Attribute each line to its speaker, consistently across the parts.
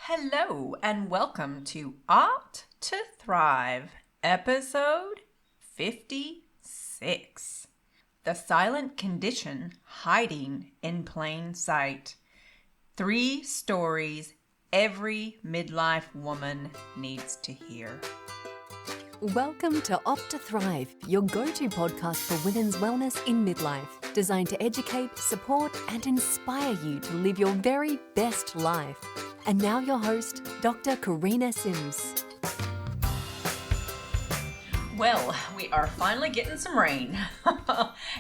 Speaker 1: Hello and welcome to Opt to Thrive, episode 56. The Silent Condition Hiding in Plain Sight. 3 stories every midlife woman needs to hear.
Speaker 2: Welcome to Opt to Thrive, your go-to podcast for women's wellness in midlife, designed to educate, support, and inspire you to live your very best life. And now your host, Dr. Karina Sims.
Speaker 1: Well, we are finally getting some rain.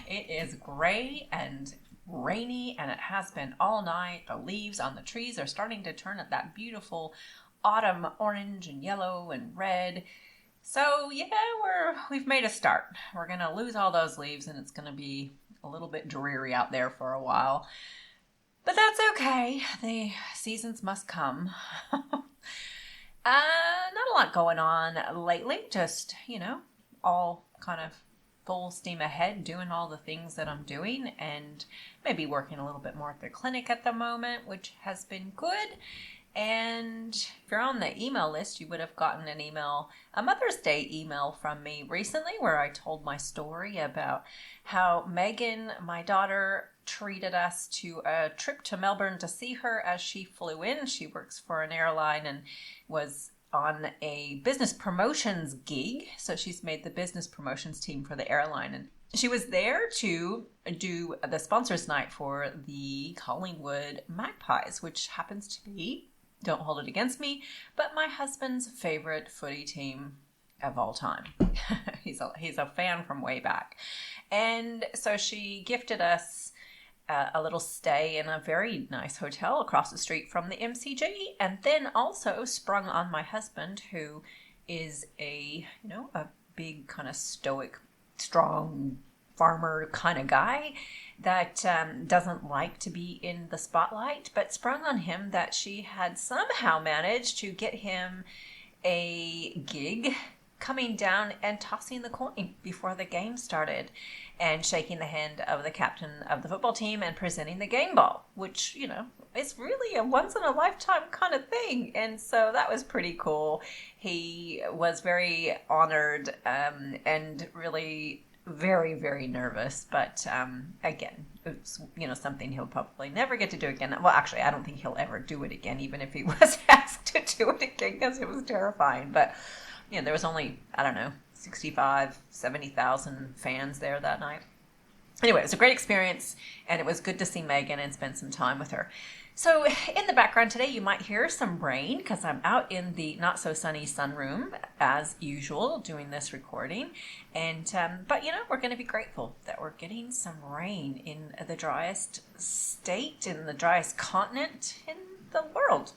Speaker 1: It is gray and rainy, and it has been all night. The leaves on the trees are starting to turn at that beautiful autumn orange and yellow and red. So yeah, we've made a start. We're going to lose all those leaves, and it's going to be a little bit dreary out there for a while. But that's okay. The seasons must come. Not a lot going on lately. Just, all kind of full steam ahead, doing all the things that I'm doing, and maybe working a little bit more at the clinic at the moment, which has been good. And if you're on the email list, you would have gotten a Mother's Day email from me recently where I told my story about how Megan, my daughter, treated us to a trip to Melbourne to see her as she flew in. She works for an airline and was on a business promotions gig. So she's made the business promotions team for the airline. And she was there to do the sponsors night for the Collingwood Magpies, which happens to be, don't hold it against me, but my husband's favorite footy team of all time. He's a fan from way back. And so she gifted us a little stay in a very nice hotel across the street from the MCG, and then also sprung on my husband, who is a big kind of stoic, strong farmer kind of guy that doesn't like to be in the spotlight, but sprung on him that she had somehow managed to get him a gig coming down and tossing the coin before the game started and shaking the hand of the captain of the football team and presenting the game ball, which, is really a once-in-a-lifetime kind of thing. And so that was pretty cool. He was very honored and really very, very nervous. But again, it's, something he'll probably never get to do again. Well, actually, I don't think he'll ever do it again, even if he was asked to do it again, because it was terrifying. But there was only, 65, 70,000 fans there that night. Anyway, it was a great experience, and it was good to see Megan and spend some time with her. So in the background today, you might hear some rain because I'm out in the not-so-sunny sunroom, as usual, doing this recording. And but, we're going to be grateful that we're getting some rain in the driest state, in the driest continent in the world.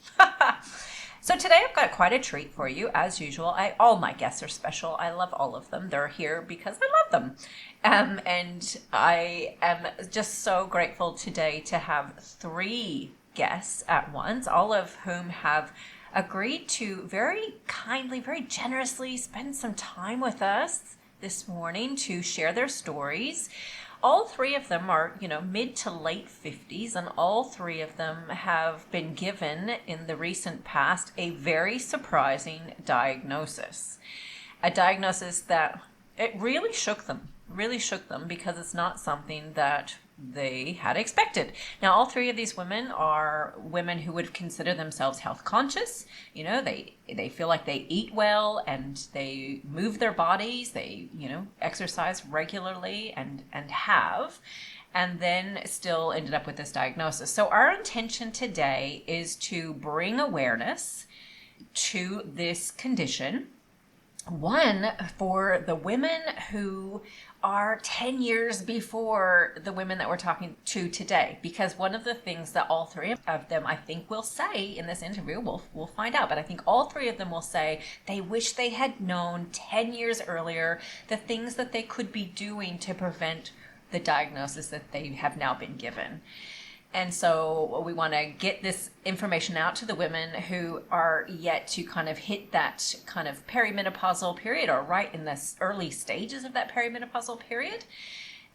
Speaker 1: So today I've got quite a treat for you, as usual. All my guests are special. I love all of them. They're here because I love them. And I am just so grateful today to have 3 guests at once, all of whom have agreed to very kindly, very generously spend some time with us this morning to share their stories. All 3 of them are, mid to late 50s, and all 3 of them have been given in the recent past a very surprising diagnosis. A diagnosis that it really shook them because it's not something that they had expected. Now, all 3 of these women are women who would consider themselves health conscious. They feel like they eat well and they move their bodies. They, exercise regularly and have, and then still ended up with this diagnosis. So our intention today is to bring awareness to this condition. One, for the women who are 10 years before the women that we're talking to today, because one of the things that all 3 of them, I think, will say in this interview, we'll find out, but I think all 3 of them will say they wish they had known 10 years earlier the things that they could be doing to prevent the diagnosis that they have now been given. And so we want to get this information out to the women who are yet to kind of hit that kind of perimenopausal period, or right in the early stages of that perimenopausal period.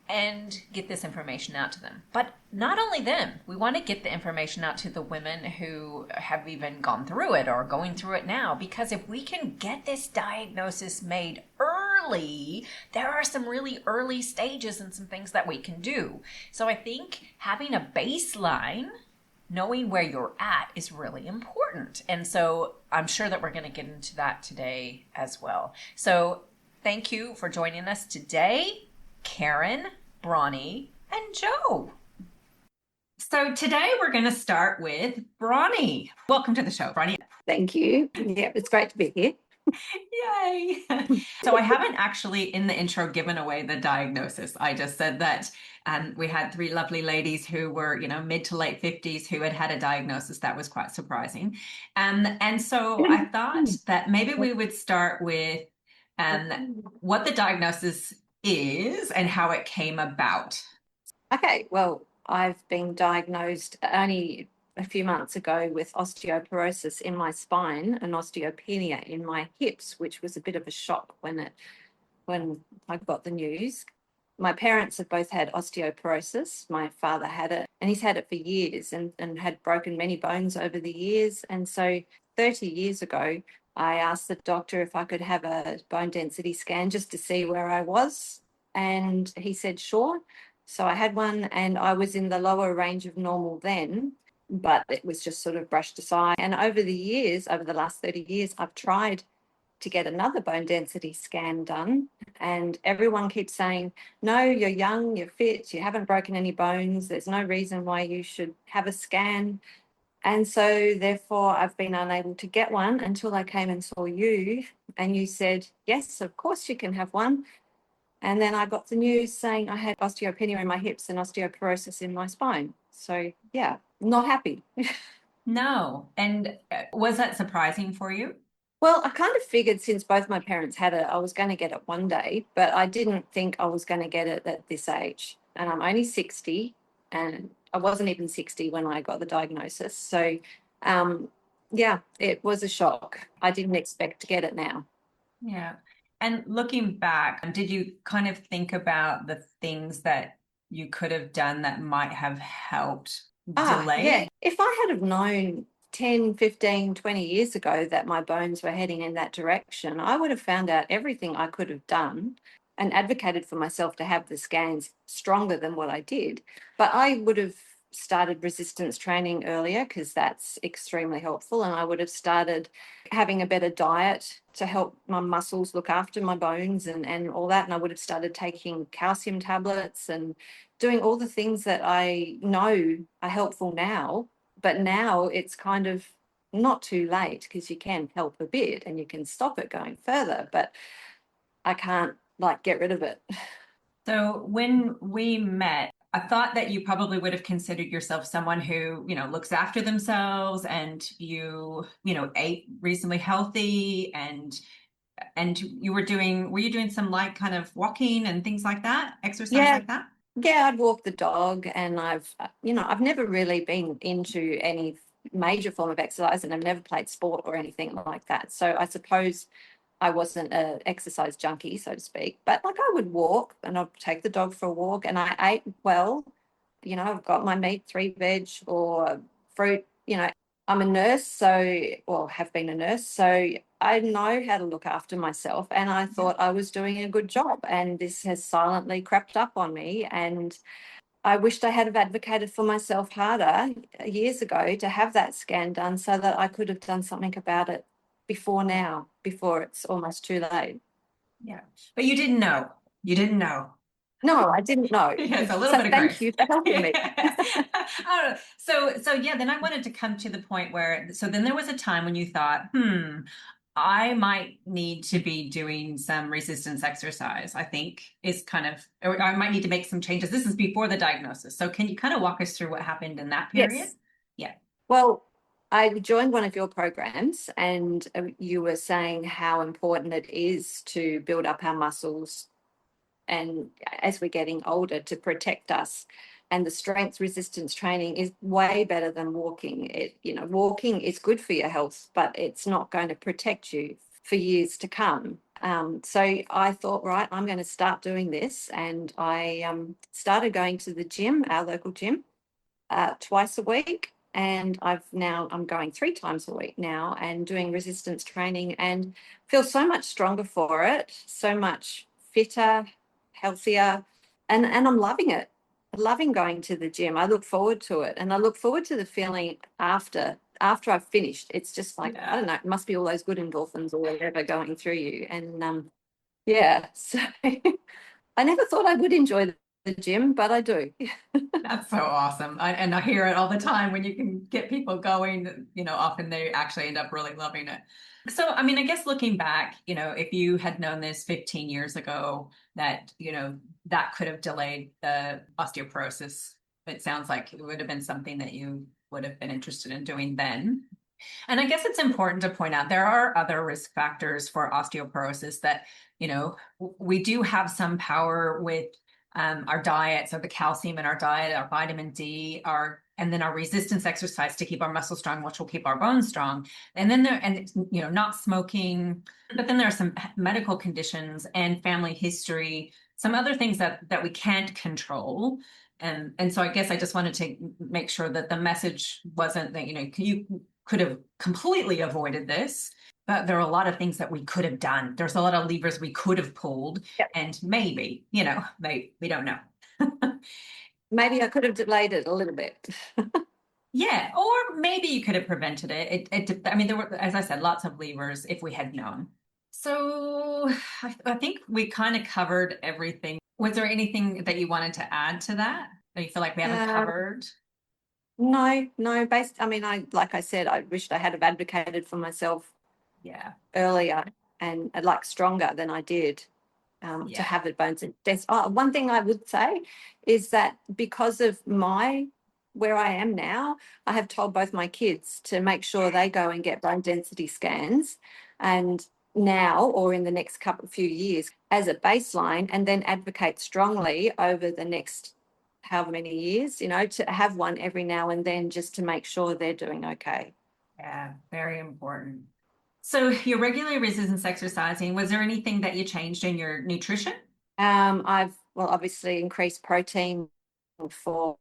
Speaker 1: and get this information out to them. But not only them, we want to get the information out to the women who have even gone through it or are going through it now, because if we can get this diagnosis made early, there are some really early stages and some things that we can do. So I think having a baseline, knowing where you're at, is really important. And so I'm sure that we're going to get into that today as well. So thank you for joining us today, Karen, Bronnie, and Joe. So today we're going to start with Bronnie. Welcome to the show, Bronnie.
Speaker 3: Thank you. Yeah, it's great to be here.
Speaker 1: Yay. So I haven't actually in the intro given away the diagnosis. I just said that we had three lovely ladies who were, mid to late 50s who had a diagnosis that was quite surprising. And so I thought that maybe we would start with what the diagnosis is and how it came about.
Speaker 3: Okay, well, I've been diagnosed only a few months ago with osteoporosis in my spine and osteopenia in my hips, which was a bit of a shock when I got the news. My parents have both had osteoporosis. My father had it, and he's had it for years and had broken many bones over the years. And so 30 years ago, I asked the doctor if I could have a bone density scan just to see where I was. And he said, sure. So I had one, and I was in the lower range of normal then, but it was just sort of brushed aside. And over the last 30 years, I've tried to get another bone density scan done, and everyone keeps saying, no, you're young, you're fit, you haven't broken any bones, there's no reason why you should have a scan. And so therefore I've been unable to get one until I came and saw you, and you said, yes, of course you can have one. And then I got the news saying I had osteopenia in my hips and osteoporosis in my spine. So yeah, not happy.
Speaker 1: No. And was that surprising for you?
Speaker 3: Well, I kind of figured since both my parents had it, I was going to get it one day, but I didn't think I was going to get it at this age. And I'm only 60, and I wasn't even 60 when I got the diagnosis. So, yeah, it was a shock. I didn't expect to get it now.
Speaker 1: Yeah. And looking back, did you kind of think about the things that you could have done that might have helped delay
Speaker 3: Yeah.
Speaker 1: it?
Speaker 3: If I had have known 10, 15, 20 years ago that my bones were heading in that direction, I would have found out everything I could have done and advocated for myself to have the scans stronger than what I did. But I would have started resistance training earlier, because that's extremely helpful. And I would have started having a better diet to help my muscles look after my bones and all that. And I would have started taking calcium tablets and doing all the things that I know are helpful now. But now it's kind of not too late, because you can help a bit and you can stop it going further, but I can't get rid of it.
Speaker 1: So when we met, I thought that you probably would have considered yourself someone who, looks after themselves, and ate reasonably healthy, and were you doing some light kind of walking and things like that, exercise like that?
Speaker 3: Yeah, I'd walk the dog, and I've never really been into any major form of exercise, and I've never played sport or anything like that. So I suppose I wasn't an exercise junkie, so to speak, but I would walk, and I'd take the dog for a walk, and I ate well. I've got my meat, 3 veg or fruit. I'm a nurse, or have been a nurse, so I know how to look after myself, and I thought I was doing a good job, and this has silently crept up on me, and I wished I had have advocated for myself harder years ago to have that scan done, so that I could have done something about it before it's almost too late.
Speaker 1: Yeah. But you didn't know. You didn't know.
Speaker 3: No, I didn't know.
Speaker 1: Yes, a little bit of grace.
Speaker 3: Thank you for helping me.
Speaker 1: So yeah, then I wanted to come to the point where, so then there was a time when you thought, I might need to be doing some resistance exercise, I think is or I might need to make some changes. This is before the diagnosis. So can you kind of walk us through what happened in that period?
Speaker 3: Yes.
Speaker 1: Yeah.
Speaker 3: Well, I joined one of your programs, and you were saying how important it is to build up our muscles, and as we're getting older, to protect us. And the strength resistance training is way better than walking. Walking is good for your health, but it's not going to protect you for years to come. So I thought, right, I'm going to start doing this. And I started going to the gym, our local gym, twice a week. And I'm going 3 times a week now and doing resistance training and feel so much stronger for it, so much fitter, healthier, and I'm loving it. Loving going to the gym. I look forward to it, and I look forward to the feeling after I've finished. It's just like, I don't
Speaker 1: Yeah.
Speaker 3: know, it must be all those good endorphins or whatever going through you. And yeah, so I never thought I would enjoy the gym, but I do.
Speaker 1: That's so awesome. And I hear it all the time when you can get people going, often they actually end up really loving it. So, I mean, I guess looking back, if you had known this 15 years ago, that, that could have delayed the osteoporosis, it sounds like it would have been something that you would have been interested in doing then. And I guess it's important to point out there are other risk factors for osteoporosis that, we do have some power with our diet. So the calcium in our diet, our vitamin D, and then our resistance exercise to keep our muscles strong, which will keep our bones strong. And then not smoking, but then there are some medical conditions and family history, some other things that we can't control. And so I guess I just wanted to make sure that the message wasn't that, you could have completely avoided this, but there are a lot of things that we could have done. There's a lot of levers we could have pulled,
Speaker 3: Yep.
Speaker 1: and maybe, we don't know.
Speaker 3: Maybe I could have delayed it a little bit.
Speaker 1: Yeah, or maybe you could have prevented it. I mean, there were, as I said, lots of levers if we had known. So I think we kind of covered everything. Was there anything that you wanted to add to that you feel like we haven't
Speaker 3: Um,
Speaker 1: covered?
Speaker 3: no, I mean, like I said, I wished I had have advocated for myself
Speaker 1: Yeah,
Speaker 3: earlier and like stronger than I did to
Speaker 1: yeah,
Speaker 3: have the bones and death. Oh, one thing I would say is that because of where I am now, I have told both my kids to make sure they go and get bone density scans, and now or in the next few years as a baseline, and then advocate strongly over the next however many years, to have one every now and then just to make sure they're doing okay.
Speaker 1: yeah, very important. So you're regularly resistance exercising. Was there anything that you changed in your nutrition?
Speaker 3: I've obviously increased protein for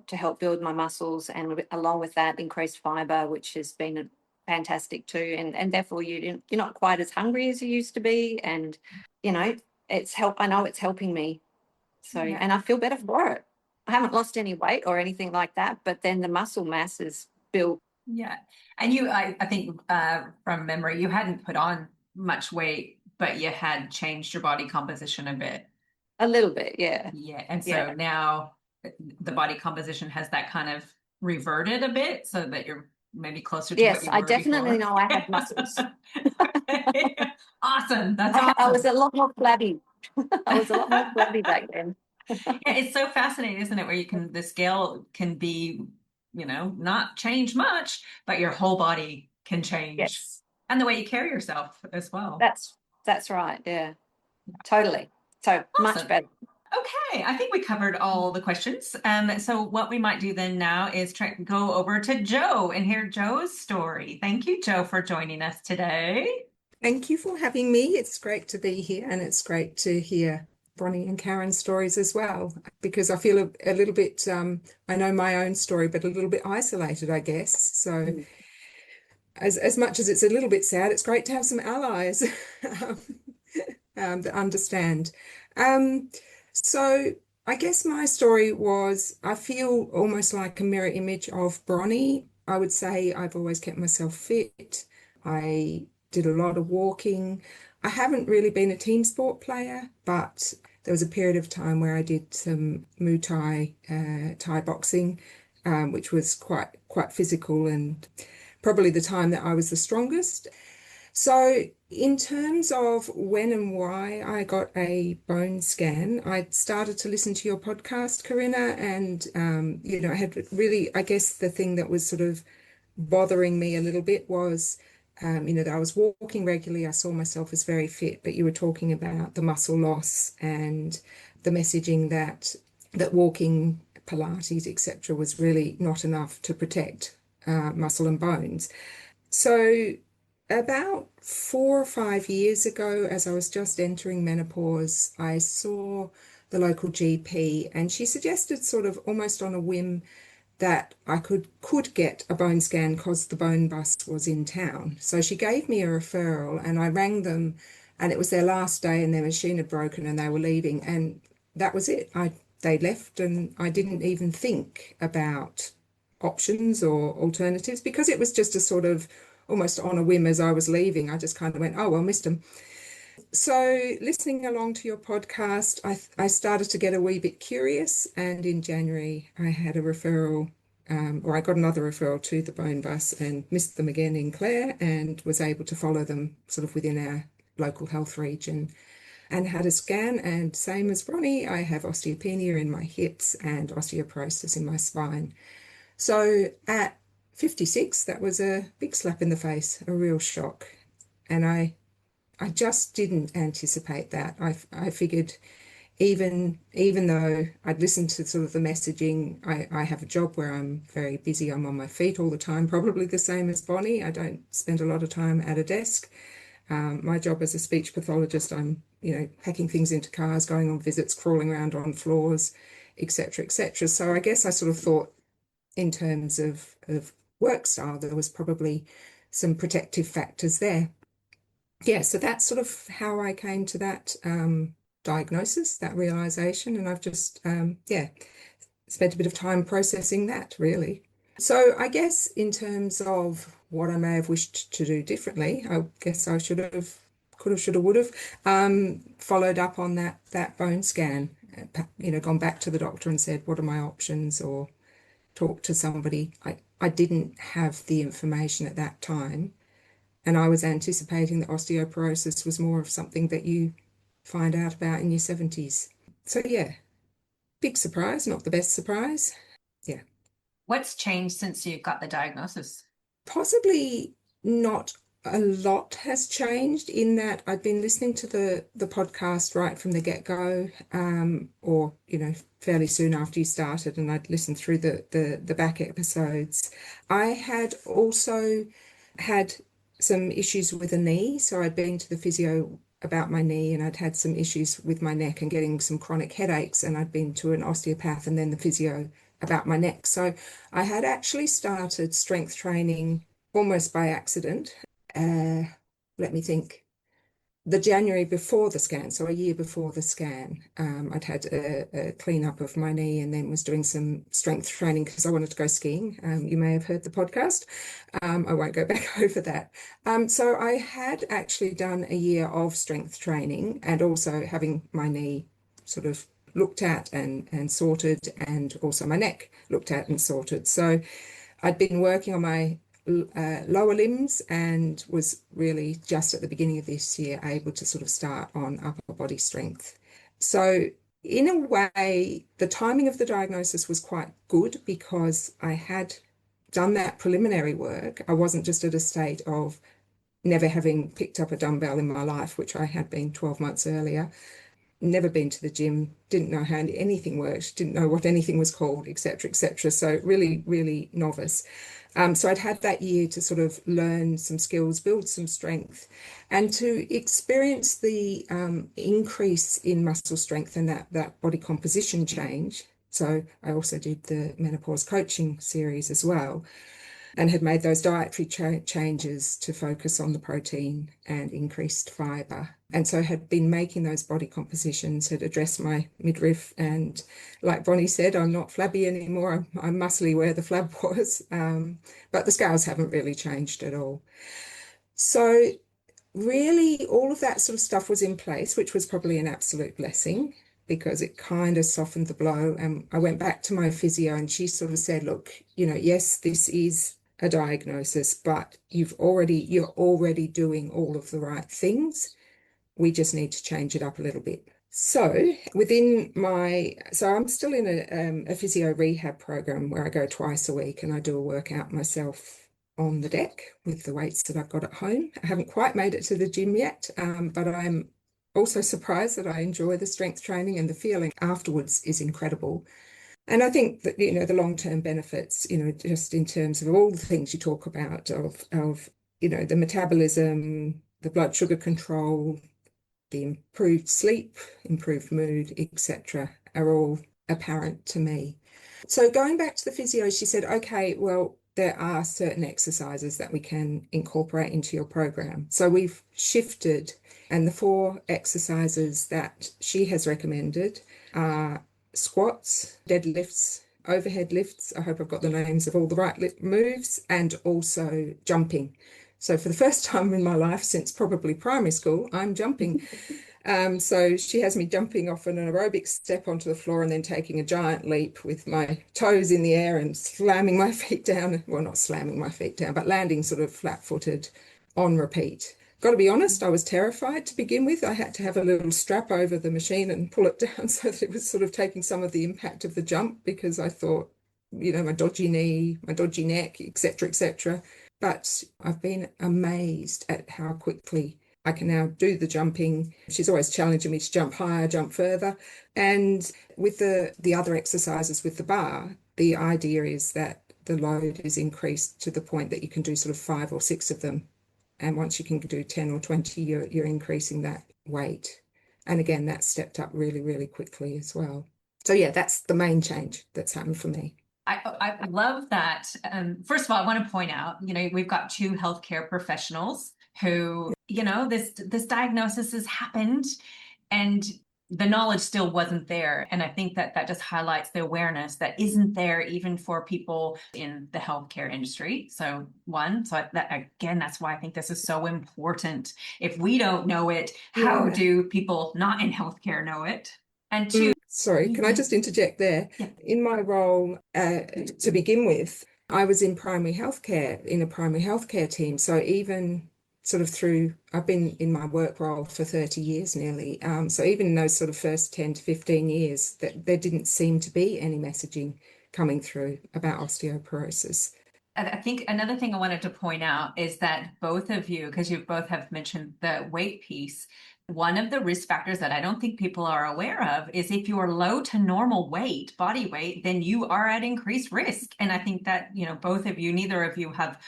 Speaker 3: to help build my muscles, and along with that, increased fiber, which has been fantastic too. And therefore, you're not quite as hungry as you used to be, and you know I know it's helping me. So,
Speaker 1: Yeah.
Speaker 3: and I feel better for it. I haven't lost any weight or anything like that, but then the muscle mass is built
Speaker 1: Yeah. And I think from memory, you hadn't put on much weight, but you had changed your body composition a bit.
Speaker 3: a little bit. Yeah,
Speaker 1: Yeah. And so
Speaker 3: yeah.
Speaker 1: now the body composition has that kind of reverted a bit so that you're maybe closer to what
Speaker 3: Yes,
Speaker 1: you
Speaker 3: I
Speaker 1: were
Speaker 3: definitely
Speaker 1: before.
Speaker 3: know I have muscles.
Speaker 1: Okay. Awesome. That's
Speaker 3: I was
Speaker 1: awesome.
Speaker 3: a lot more flabby. I was a lot more flabby back then.
Speaker 1: Yeah, it's so fascinating, isn't it? Where the scale can be, not change much, but your whole body can change.
Speaker 3: Yes,
Speaker 1: And the way you carry yourself as well.
Speaker 3: that's right. Yeah, totally. So much
Speaker 1: Awesome.
Speaker 3: better.
Speaker 1: Okay, I think we covered all the questions. So what we might do then now is go over to Joe and hear Joe's story. Thank you, Joe, for joining us today.
Speaker 4: Thank you for having me. It's great to be here, and it's great to hear Bronnie and Karen's stories as well, because I feel a little bit, I know my own story, but a little bit isolated, I guess. So as much as it's a little bit sad, it's great to have some allies um, that understand. Um, so I guess my story was, I feel almost like a mirror image of Bronnie. I would say I've always kept myself fit. I did a lot of walking. I haven't really been a team sport player, but there was a period of time where I did some Muay Thai, Thai boxing, which was quite physical, and probably the time that I was the strongest. So, in terms of when and why I got a bone scan, I started to listen to your podcast, Corinna, and I had really, I guess the thing that was sort of bothering me a little bit was, that I was walking regularly. I saw myself as very fit, but you were talking about the muscle loss and the messaging that walking, Pilates, etc., was really not enough to protect muscle and bones. So About 4 or 5 years ago, as I was just entering menopause, I saw the local GP and she suggested, sort of almost on a whim, that I could get a bone scan because the bone bus was in town. So she gave me a referral and I rang them, and it was their last day and their machine had broken and they were leaving, and that was it. They left and I didn't even think about options or alternatives because it was just a sort of almost on a whim. As I was leaving, I just kind of went, oh, well, missed them. So listening along to your podcast, I started to get a wee bit curious, and in January I had a referral, or I got another referral to the bone bus and missed them again in Clare, and was able to follow them sort of within our local health region, and had a scan. And same as Bronnie, I have osteopenia in my hips and osteoporosis in my spine. So at 56, that was a big slap in the face, a real shock. And I just didn't anticipate that. I figured, even though I'd listened to sort of the messaging, I have a job where I'm very busy. I'm on my feet all the time, probably the same as Bonnie. I don't spend a lot of time at a desk. My job as a speech pathologist, I'm, packing things into cars, going on visits, crawling around on floors, etc., etc. So I guess I sort of thought in terms of work style, there was probably some protective factors there. Yeah, so that's sort of how I came to that diagnosis, that realization, and I've just spent a bit of time processing that, really. So I guess in terms of what I may have wished to do differently, I guess I could have, should have, would have followed up on that bone scan, gone back to the doctor and said, what are my options, or talked to somebody. I didn't have the information at that time. And I was anticipating that osteoporosis was more of something that you find out about in your 70s. So, yeah, big surprise, not the best surprise. Yeah.
Speaker 1: What's changed since you got the diagnosis?
Speaker 4: Possibly not a lot has changed, in that I've been listening to the podcast right from the get-go, or, fairly soon after you started, and I'd listened through the back episodes. I had also had some issues with a knee. So I'd been to the physio about my knee, and I'd had some issues with my neck and getting some chronic headaches, and I'd been to an osteopath and then the physio about my neck. So I had actually started strength training almost by accident. Let me think. The January before the scan, so a year before the scan, I'd had a clean up of my knee, and then was doing some strength training because I wanted to go skiing. You may have heard the podcast. I won't go back over that. So I had actually done a year of strength training, and also having my knee sort of looked at and sorted, and also my neck looked at and sorted. So I'd been working on my lower limbs, and was really just at the beginning of this year able to sort of start on upper body strength. So in a way, the timing of the diagnosis was quite good because I had done that preliminary work. I wasn't just at a state of never having picked up a dumbbell in my life, which I had been 12 months earlier, never been to the gym, didn't know how anything worked, didn't know what anything was called, etc., etc. So really, really novice. So I'd had that year to sort of learn some skills, build some strength, and to experience the increase in muscle strength and that body composition change. So I also did the menopause coaching series as well, and had made those dietary changes to focus on the protein and increased fibre. And so had been making those body compositions, had addressed my midriff. And like Bonnie said, I'm not flabby anymore. I'm muscly where the flab was. But the scales haven't really changed at all. So really all of that sort of stuff was in place, which was probably an absolute blessing because it kind of softened the blow. And I went back to my physio, and she sort of said, look, yes, this is a diagnosis, but you're already doing all of the right things. We just need to change it up a little bit. So I'm still in a physio rehab program where I go twice a week and I do a workout myself on the deck with the weights that I've got at home. I haven't quite made it to the gym yet, but I'm also surprised that I enjoy the strength training, and the feeling afterwards is incredible. And I think that, the long-term benefits, just in terms of all the things you talk about of the metabolism, the blood sugar control, the improved sleep, improved mood, etc., are all apparent to me. So going back to the physio, she said, okay, well, there are certain exercises that we can incorporate into your program. So we've shifted, and the 4 exercises that she has recommended are squats, deadlifts, overhead lifts. I hope I've got the names of all the right moves, and also jumping. So for the first time in my life since probably primary school, I'm jumping. So she has me jumping off an aerobic step onto the floor and then taking a giant leap with my toes in the air and slamming my feet down. Well, not slamming my feet down, but landing sort of flat-footed on repeat. Got to be honest, I was terrified to begin with. I had to have a little strap over the machine and pull it down so that it was sort of taking some of the impact of the jump, because I thought, my dodgy knee, my dodgy neck, etc., etc. But I've been amazed at how quickly I can now do the jumping. She's always challenging me to jump higher, jump further. And with the other exercises with the bar, the idea is that the load is increased to the point that you can do sort of 5 or 6 of them. And once you can do 10 or 20, you're increasing that weight. And again, that's stepped up really, really quickly as well. So yeah, that's the main change that's happened for me.
Speaker 1: I love that. First of all, I want to point out, we've got 2 healthcare professionals who, this diagnosis has happened and the knowledge still wasn't there. And I think that just highlights the awareness that isn't there even for people in the healthcare industry. So that's why I think this is so important. If we don't know it, how do people not in healthcare know it? And 2,
Speaker 4: sorry, can I just interject there?
Speaker 1: Yeah.
Speaker 4: In my role, to begin with, I was in a primary healthcare team. So even sort of I've been in my work role for 30 years nearly. So even in those sort of first 10 to 15 years, that there didn't seem to be any messaging coming through about osteoporosis.
Speaker 1: I think another thing I wanted to point out is that both of you, because you both have mentioned the weight piece, one of the risk factors that I don't think people are aware of is if you are low to normal weight, body weight, then you are at increased risk. And I think that, both of you, neither of you have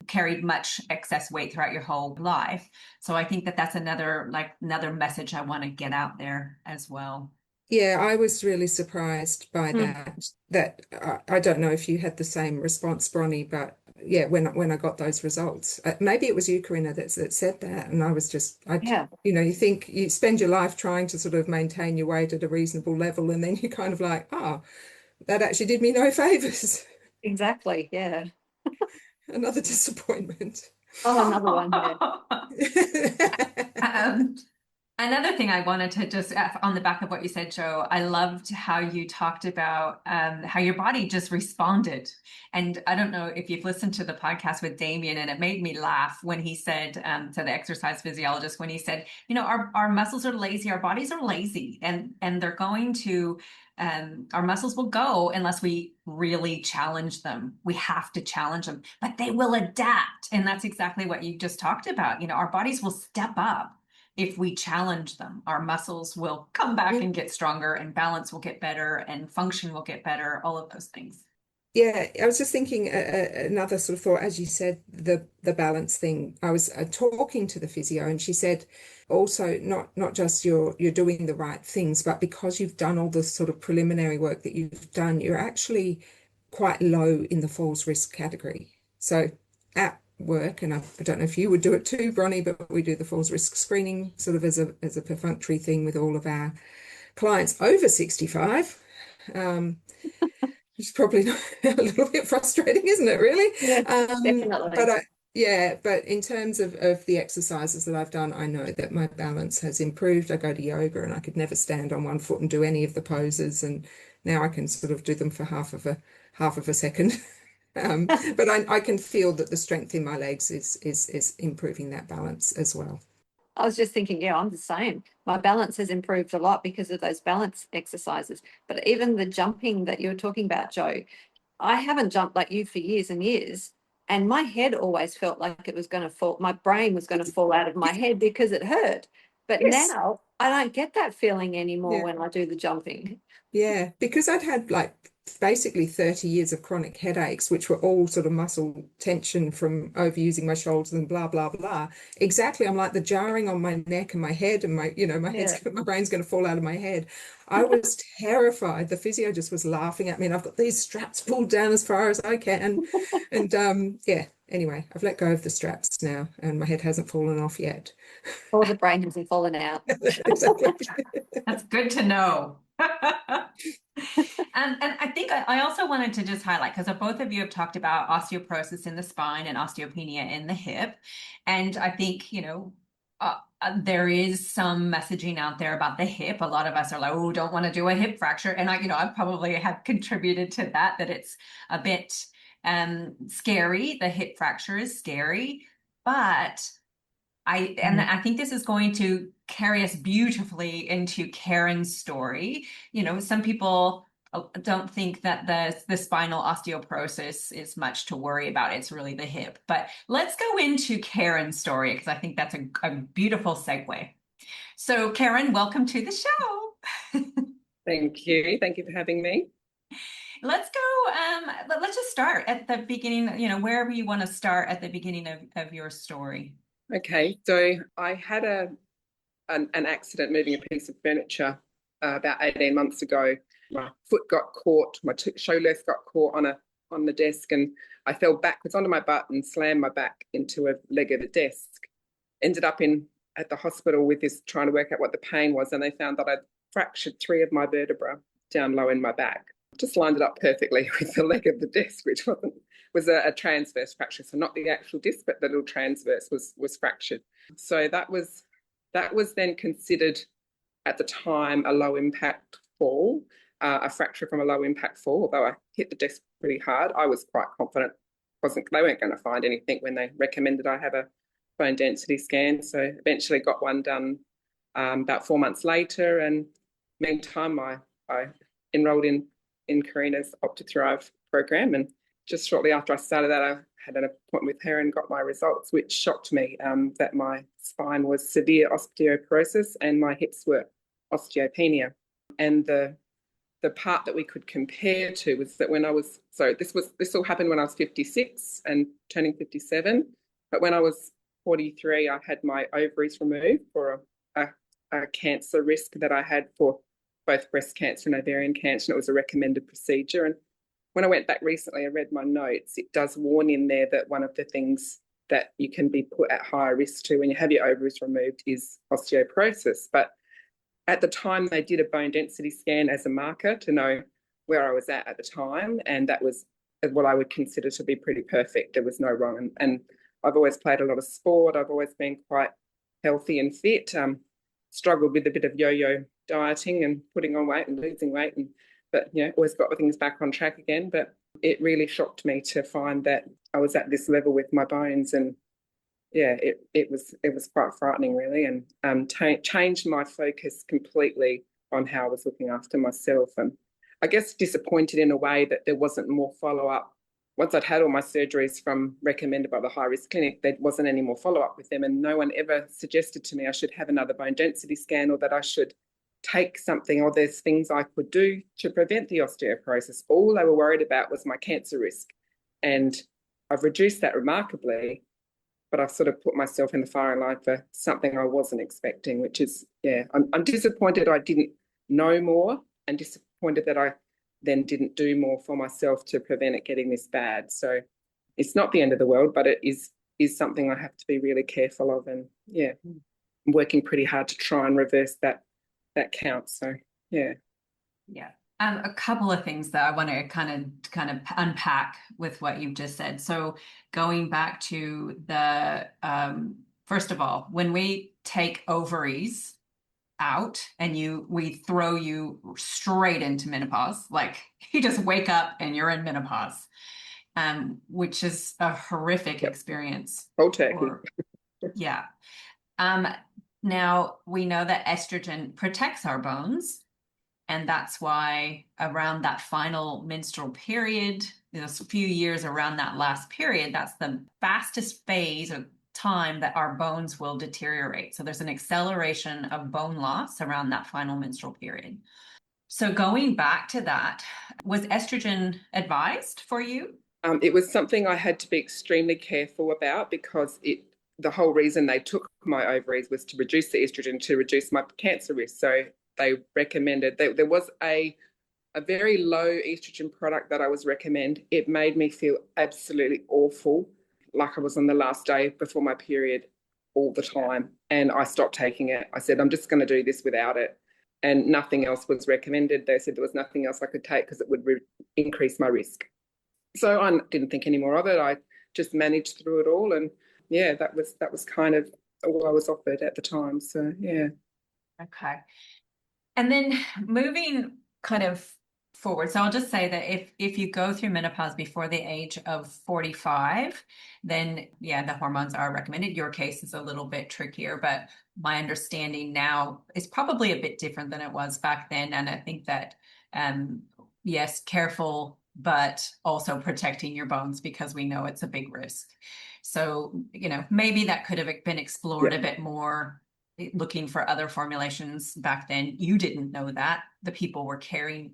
Speaker 1: carried much excess weight throughout your whole life. So I think that that's another message I want to get out there as well.
Speaker 4: Yeah, I was really surprised by that. I don't know if you had the same response, Bronnie, but yeah, when I got those results, maybe it was you, Corinna, that said that, and I was just, you think you spend your life trying to sort of maintain your weight at a reasonable level, and then you're kind of like, that actually did me no favors.
Speaker 3: Exactly, yeah.
Speaker 4: Another disappointment.
Speaker 3: Oh, another one,
Speaker 1: yeah. Another thing I wanted to just, on the back of what you said, Joe, I loved how you talked about how your body just responded. And I don't know if you've listened to the podcast with Damien, and it made me laugh when he said to the exercise physiologist, when he said, our muscles are lazy, our bodies are lazy, and they're going to, our muscles will go unless we really challenge them. We have to challenge them, but they will adapt. And that's exactly what you just talked about. Our bodies will step up. If we challenge them, our muscles will come back and get stronger, and balance will get better, and function will get better, all of those things.
Speaker 4: Yeah, I was just thinking another sort of thought, as you said, the balance thing. I was talking to the physio, and she said also not just you're doing the right things, but because you've done all the sort of preliminary work that you've done, you're actually quite low in the falls risk category. So at work, and I don't know if you would do it too, Bronnie, but we do the falls risk screening sort of as a perfunctory thing with all of our clients over 65. It's probably a little bit frustrating, isn't it, really?
Speaker 3: Yeah, definitely.
Speaker 4: But in terms of the exercises that I've done, I know that my balance has improved. I go to yoga and I could never stand on one foot and do any of the poses, and now I can sort of do them for half of a second. But I can feel that the strength in my legs is improving that balance as well.
Speaker 3: I was just thinking, I'm the same. My balance has improved a lot because of those balance exercises. But even the jumping that you were talking about, Joe, I haven't jumped like you for years and years. And my head always felt like it was going to fall. My brain was going to fall out of my head because it hurt. But now I don't get that feeling anymore when I do the jumping.
Speaker 4: Yeah, because I'd had like basically 30 years of chronic headaches, which were all sort of muscle tension from overusing my shoulders and blah, blah, blah. Exactly. I'm like the jarring on my neck and my head and my, my brain's going to fall out of my head. I was terrified. The physio just was laughing at me, and I've got these straps pulled down as far as I can. And yeah, anyway, I've let go of the straps now and my head hasn't fallen off yet.
Speaker 3: Or the brain hasn't fallen out.
Speaker 4: Exactly.
Speaker 1: That's good to know. And I think I also wanted to just highlight, because both of you have talked about osteoporosis in the spine and osteopenia in the hip. And I think, there is some messaging out there about the hip. A lot of us are like, oh, don't want to do a hip fracture. And I probably have contributed to that it's a bit scary. The hip fracture is scary, but I think this is going to carry us beautifully into Karen's story. Some people don't think that the spinal osteoporosis is much to worry about. It's really the hip. But let's go into Karen's story, because I think that's a beautiful segue. So Karen, welcome to the show.
Speaker 5: Thank you. Thank you for having me.
Speaker 1: Let's go. Let's just start at the beginning, wherever you want to start at the beginning of your story.
Speaker 5: Okay, so I had an accident moving a piece of furniture about 18 months ago. My foot got caught, my shoulder got caught on the desk, and I fell backwards onto my butt and slammed my back into a leg of the desk. Ended up at the hospital with this, trying to work out what the pain was, and they found that I'd fractured 3 of my vertebrae down low in my back. Just lined it up perfectly with the leg of the desk, which was a transverse fracture. So not the actual disc, but the little transverse was fractured. So that was then considered at the time a low impact fall, a fracture from a low impact fall. Although I hit the desk pretty hard, I was quite confident they weren't going to find anything when they recommended I have a bone density scan. So eventually got one done about 4 months later, and meantime I enrolled in Karina's Opti-Thrive program, and just shortly after I started that, I had an appointment with her and got my results, which shocked me that my spine was severe osteoporosis and my hips were osteopenia. And the part that we could compare to was that this all happened when I was 56 and turning 57, but when I was 43, I had my ovaries removed for a cancer risk that I had for both breast cancer and ovarian cancer, and it was a recommended procedure. And when I went back recently, I read my notes. It does warn in there that one of the things that you can be put at higher risk to when you have your ovaries removed is osteoporosis. But at the time, they did a bone density scan as a marker to know where I was at the time, and that was what I would consider to be pretty perfect. There was no wrong. And I've always played a lot of sport. I've always been quite healthy and fit, struggled with a bit of yo-yo dieting and putting on weight and losing weight, but always got things back on track again. But it really shocked me to find that I was at this level with my bones, and it was quite frightening, really, and changed my focus completely on how I was looking after myself. And I guess disappointed in a way that there wasn't more follow-up. Once I'd had all my surgeries recommended by the high-risk clinic, there wasn't any more follow-up with them, and no one ever suggested to me I should have another bone density scan, or that I should take something, or there's things I could do to prevent the osteoporosis. All they were worried about was my cancer risk, and I've reduced that remarkably, but I've sort of put myself in the firing line for something I wasn't expecting, which is, I'm disappointed I didn't know more, and disappointed that I then didn't do more for myself to prevent it getting this bad. So it's not the end of the world, but it is something I have to be really careful of, and I'm working pretty hard to try and reverse that count. So yeah.
Speaker 1: A couple of things that I want to kind of unpack with what you've just said. So going back to the first of all, when we take ovaries out and we throw you straight into menopause, like you just wake up and you're in menopause, which is a horrific experience.
Speaker 5: Cold turkey.
Speaker 1: Yeah. Now we know that estrogen protects our bones, and that's why around that final menstrual period, a few years around that last period, that's the fastest phase of time that our bones will deteriorate. So there's an acceleration of bone loss around that final menstrual period. So going back to that, was estrogen advised for you?
Speaker 5: It was something I had to be extremely careful about because the whole reason they took my ovaries was to reduce the estrogen to reduce my cancer risk. So they recommended there was a very low estrogen product that I was recommend. It made me feel absolutely awful, like I was on the last day before my period all the time. And I stopped taking it. I said, I'm just going to do this without it. And nothing else was recommended. They said there was nothing else I could take because it would increase my risk. So I didn't think any more of it. I just managed through it all. And yeah, that was kind of all I was offered at the time. So yeah.
Speaker 1: Okay. And then moving kind of forward. So I'll just say that if you go through menopause before the age of 45, then yeah, the hormones are recommended. Your case is a little bit trickier, but my understanding now is probably a bit different than it was back then. And I think that yes, careful, but also protecting your bones because we know it's a big risk. So, maybe that could have been explored a bit more, looking for other formulations back then. You didn't know that. The people were caring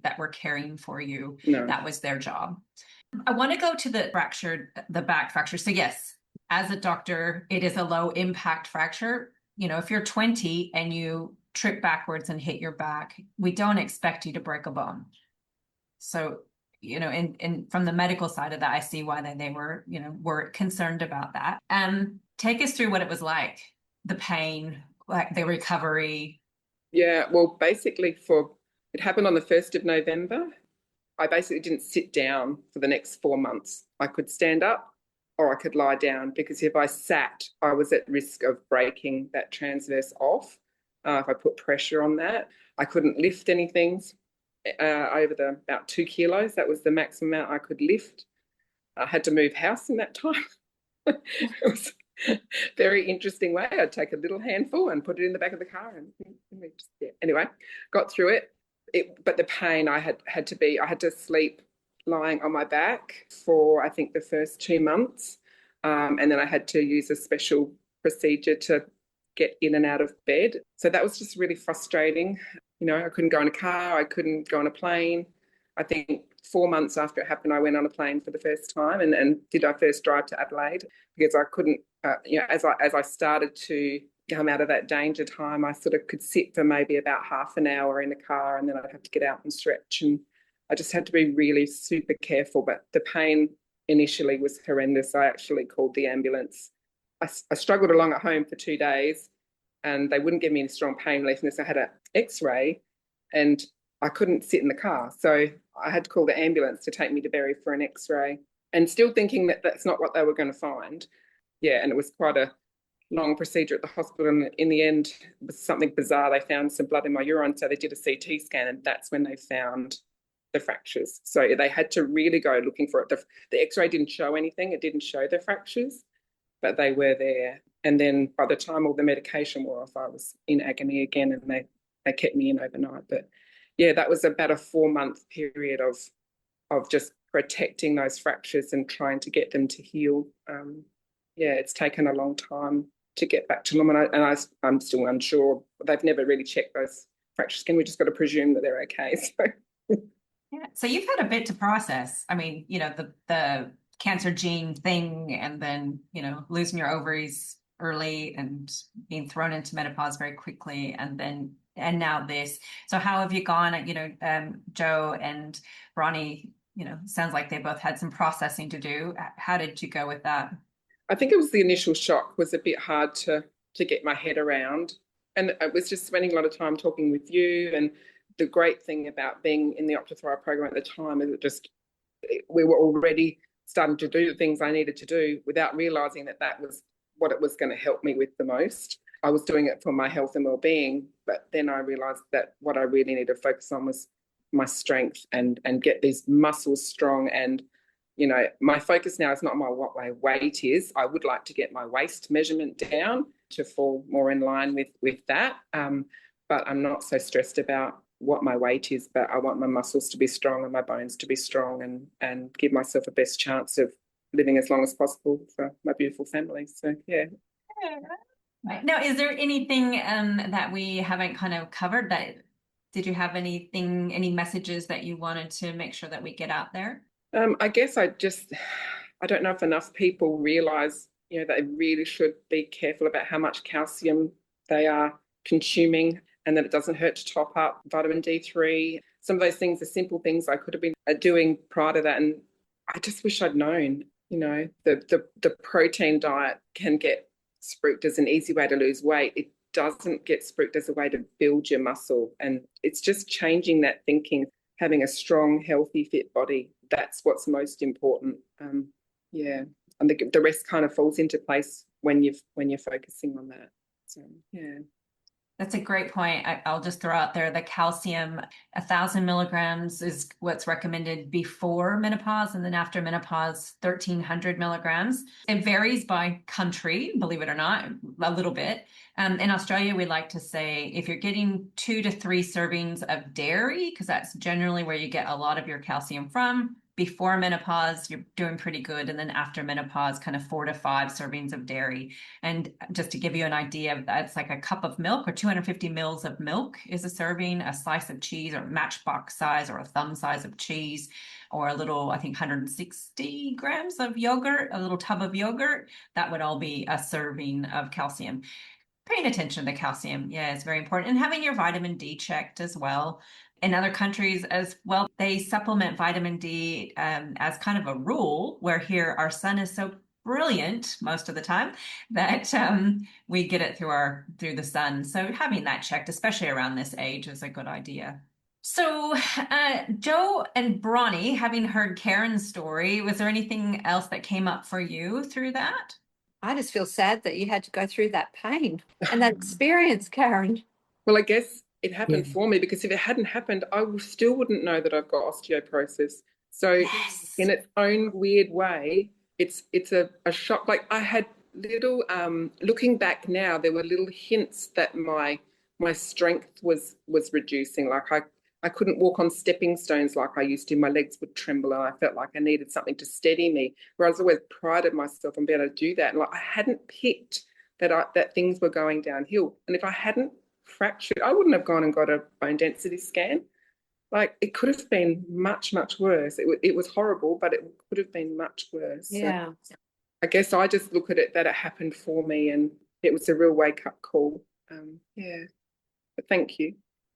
Speaker 1: for you.
Speaker 5: No.
Speaker 1: That was their job. I want to go to the back fracture. So yes, as a doctor, it is a low impact fracture. If you're 20 and you trip backwards and hit your back, we don't expect you to break a bone. So, and from the medical side of that, I see why they were concerned about that. Take us through what it was like, the pain, like the recovery.
Speaker 5: Yeah, well, basically it happened on the 1st of November. I basically didn't sit down for the next 4 months. I could stand up or I could lie down because if I sat, I was at risk of breaking that transverse off. If I put pressure on that, I couldn't lift anything over about 2 kilos. That was the maximum amount I could lift. I had to move house in that time. It was a very interesting way. I'd take a little handful and put it in the back of the car anyway, got through it. But the pain, I had to sleep lying on my back for I think the first 2 months, and then I had to use a special procedure to get in and out of bed. So that was just really frustrating. I couldn't go in a car, I couldn't go on a plane. I think 4 months after it happened, I went on a plane for the first time and did our first drive to Adelaide because I couldn't, as I started to come out of that danger time, I sort of could sit for maybe about half an hour in the car and then I'd have to get out and stretch. And I just had to be really super careful. But the pain initially was horrendous. I actually called the ambulance. I struggled along at home for 2 days and they wouldn't give me any strong pain relief unless I had an x-ray and I couldn't sit in the car. So I had to call the ambulance to take me to Berry for an x-ray and still thinking that that's not what they were going to find. Yeah, and it was quite a long procedure at the hospital. And in the end, it was something bizarre. They found some blood in my urine. So they did a CT scan and that's when they found the fractures. So they had to really go looking for it. The x-ray didn't show anything. It didn't show the fractures, but they were there. And then by the time all the medication wore off, I was in agony again and they kept me in overnight. But yeah, that was about a 4-month period of just protecting those fractures and trying to get them to heal. Yeah, it's taken a long time to get back to them, and I'm still unsure. They've never really checked those fractures. We just got to presume that they're okay.
Speaker 1: Yeah. So you've had a bit to process. I mean, the cancer gene thing, and then losing your ovaries early and being thrown into menopause very quickly, and now this. So how have you gone? Joe and Ronnie, sounds like they both had some processing to do. How did you go with that?
Speaker 5: I think it was the initial shock was a bit hard to get my head around. And I was just spending a lot of time talking with you. And the great thing about being in the OptiThrive program at the time is we were already starting to do the things I needed to do without realizing that was what it was going to help me with the most. I was doing it for my health and well-being, but then I realized that what I really needed to focus on was my strength and get these muscles strong. And my focus now is not what my weight is. I would like to get my waist measurement down to fall more in line with that. But I'm not so stressed about what my weight is, but I want my muscles to be strong and my bones to be strong and give myself a best chance of living as long as possible for my beautiful family. So, yeah.
Speaker 1: Right. Now, is there anything that we haven't kind of covered that Did you have anything, any messages that you wanted to make sure that we get out there?
Speaker 5: I guess I don't know if enough people realize, that they really should be careful about how much calcium they are consuming and that it doesn't hurt to top up vitamin D3. Some of those things are simple things I could have been doing prior to that. And I just wish I'd known, the protein diet can get spruiked as an easy way to lose weight. It doesn't get spruiked as a way to build your muscle. And it's just changing that thinking, having a strong, healthy, fit body. That's what's most important. Yeah, and the rest kind of falls into place when you're focusing on that. So yeah.
Speaker 1: That's a great point. I'll just throw out there the calcium, 1,000 milligrams is what's recommended before menopause, and then after menopause, 1,300 milligrams. It varies by country, believe it or not, a little bit. In Australia, we like to say if you're getting 2 to 3 servings of dairy, because that's generally where you get a lot of your calcium from. Before menopause, you're doing pretty good. And then after menopause, kind of 4 to 5 servings of dairy. And just to give you an idea, that's like a cup of milk or 250 mils of milk is a serving, a slice of cheese or matchbox size or a thumb size of cheese, or a little, I think 160 grams of yogurt, a little tub of yogurt. That would all be a serving of calcium. Paying attention to the calcium, yeah, is very important. And having your vitamin D checked as well. In other countries as well, they supplement vitamin D as kind of a rule, where here our sun is so brilliant most of the time that we get it through the sun. So having that checked, especially around this age, is a good idea. So Joe and Bronnie, having heard Karen's story, was there anything else that came up for you through that?
Speaker 3: I just feel sad that you had to go through that pain and that experience, Karen.
Speaker 5: Well, I guess it happened
Speaker 4: Yeah.
Speaker 5: for me, because if it hadn't happened, I still wouldn't know that I've got osteoporosis. So
Speaker 1: Yes.
Speaker 5: in its own weird way, it's a shock. Like I had little looking back now, there were little hints that my strength was reducing. Like I couldn't walk on stepping stones like I used to. My legs would tremble and I felt like I needed something to steady me. Whereas I always prided myself on being able to do that. And like I hadn't picked that things were going downhill. And if I hadn't fractured, I wouldn't have gone and got a bone density scan. Like it could have been much, much worse. It was horrible, but it could have been much worse.
Speaker 3: Yeah.
Speaker 5: So I guess I just look at it that it happened for me, and it was a real wake up call. Yeah, but thank you.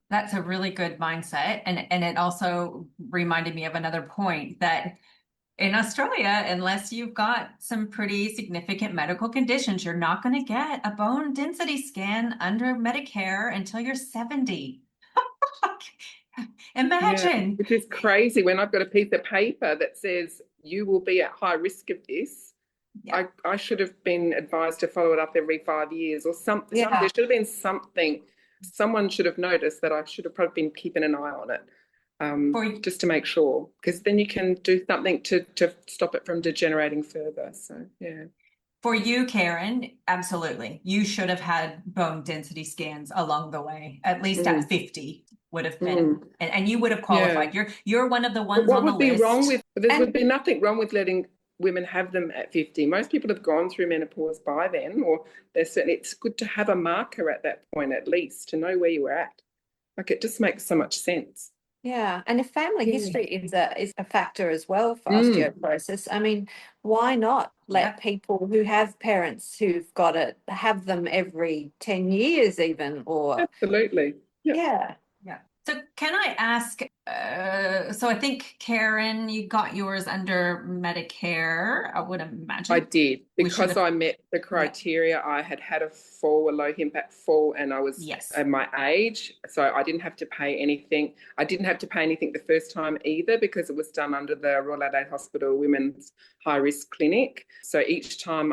Speaker 1: That's a really good mindset. And it also reminded me of another point that in Australia, unless you've got some pretty significant medical conditions, you're not going to get a bone density scan under Medicare until you're 70. Imagine.
Speaker 5: Which is crazy when I've got a piece of paper that says you will be at high risk of this.
Speaker 1: Yeah.
Speaker 5: I should have been advised to follow it up every 5 years or something.
Speaker 3: Yeah.
Speaker 5: There should have been something. Someone should have noticed that I should have probably been keeping an eye on it, just to make sure, because then you can do something to stop it from degenerating further. So, yeah.
Speaker 1: For you, Karen, absolutely. You should have had bone density scans along the way, at least at 50 would have been, and you would have qualified.
Speaker 5: Yeah.
Speaker 1: You're one of the ones
Speaker 5: What
Speaker 1: on the
Speaker 5: would be
Speaker 1: list.
Speaker 5: wrong with, there would be nothing wrong with letting women have them at 50. Most people have gone through menopause by then, or they're certainly, it's good to have a marker at that point at least to know where you were at. Like it just makes so much sense.
Speaker 3: Yeah, and if family history is a factor as well for osteoporosis, I mean, why not let people who have parents who've got it have them every 10 years even, or
Speaker 5: Absolutely.
Speaker 3: yeah.
Speaker 1: So can I ask, so I think, Karen, you got yours under Medicare, I would imagine.
Speaker 5: I did, because I met the criteria. I had a fall, a low impact fall, and I was at my age. So I didn't have to pay anything. I didn't have to pay anything the first time either, because it was done under the Royal Adelaide Hospital Women's High Risk Clinic. So each time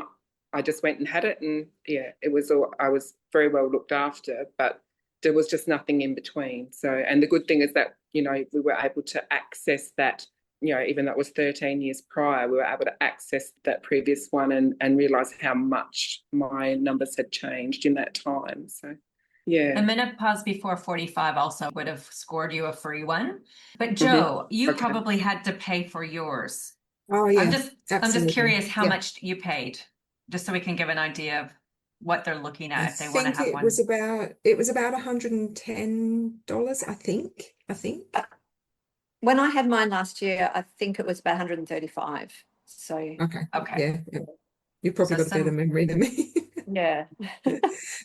Speaker 5: I just went and had it, and it was all, I was very well looked after, but there was just nothing in between. So, and the good thing is that, we were able to access that, even though it was 13 years prior, we were able to access that previous one and realise how much my numbers had changed in that time. So, yeah.
Speaker 1: And menopause before 45 also would have scored you a free one. But Joe, you probably had to pay for yours.
Speaker 4: Oh, yeah.
Speaker 1: I'm just curious how much you paid, just so we can give an idea of. what they're looking
Speaker 4: I
Speaker 1: at if they want to
Speaker 4: think
Speaker 1: have
Speaker 4: it was
Speaker 1: one.
Speaker 4: about $110, I think.
Speaker 3: When I had mine last year, I think it was about 135. So,
Speaker 4: Okay.
Speaker 1: Okay.
Speaker 4: Yeah. You've probably
Speaker 1: So
Speaker 4: got a better
Speaker 1: some,
Speaker 4: memory than me.
Speaker 3: yeah.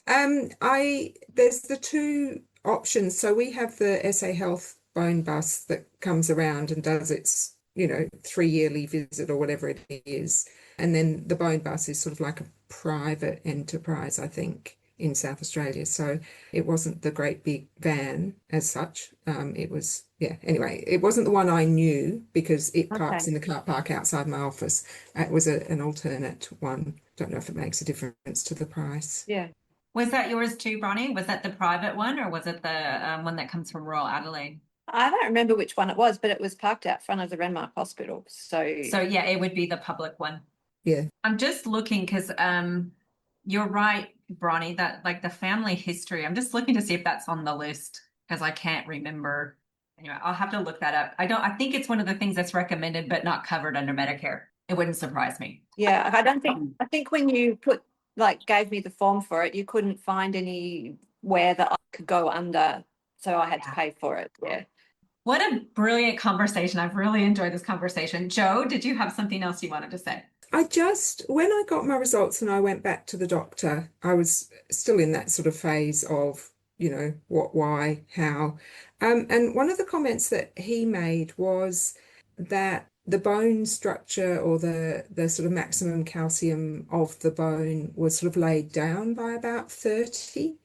Speaker 4: There's the two options. So we have the SA Health bone bus that comes around and does its, 3 yearly visit or whatever it is. And then the bone bus is sort of like a private enterprise, I think, in South Australia. So it wasn't the great big van as such. It was, yeah, anyway, it wasn't the one I knew because it parks
Speaker 3: Okay.
Speaker 4: in the car park outside my office. It was an alternate one. Don't know if it makes a difference to the price.
Speaker 3: Yeah.
Speaker 1: was that yours too, Bronnie? Was that the private one or was it the one that comes from Royal Adelaide?
Speaker 3: I don't remember which one it was, but it was parked out front of the Renmark Hospital. So,
Speaker 1: So yeah, it would be the public one.
Speaker 4: Yeah.
Speaker 1: I'm just looking because you're right, Bronnie, that like the family history. I'm just looking to see if that's on the list because I can't remember. Anyway, I'll have to look that up. I think it's one of the things that's recommended but not covered under Medicare. It wouldn't surprise me.
Speaker 3: yeah, I think when you gave me the form for it, you couldn't find anywhere that I could go under. So I had to
Speaker 1: Yeah.
Speaker 3: pay for it. Yeah.
Speaker 1: What a brilliant conversation. I've really enjoyed this conversation. Joe, did you have something else you wanted to say?
Speaker 4: When I got my results and I went back to the doctor, I was still in that sort of phase of, what, why, how. And one of the comments that he made was that the bone structure or the sort of maximum calcium of the bone was sort of laid down by about 30.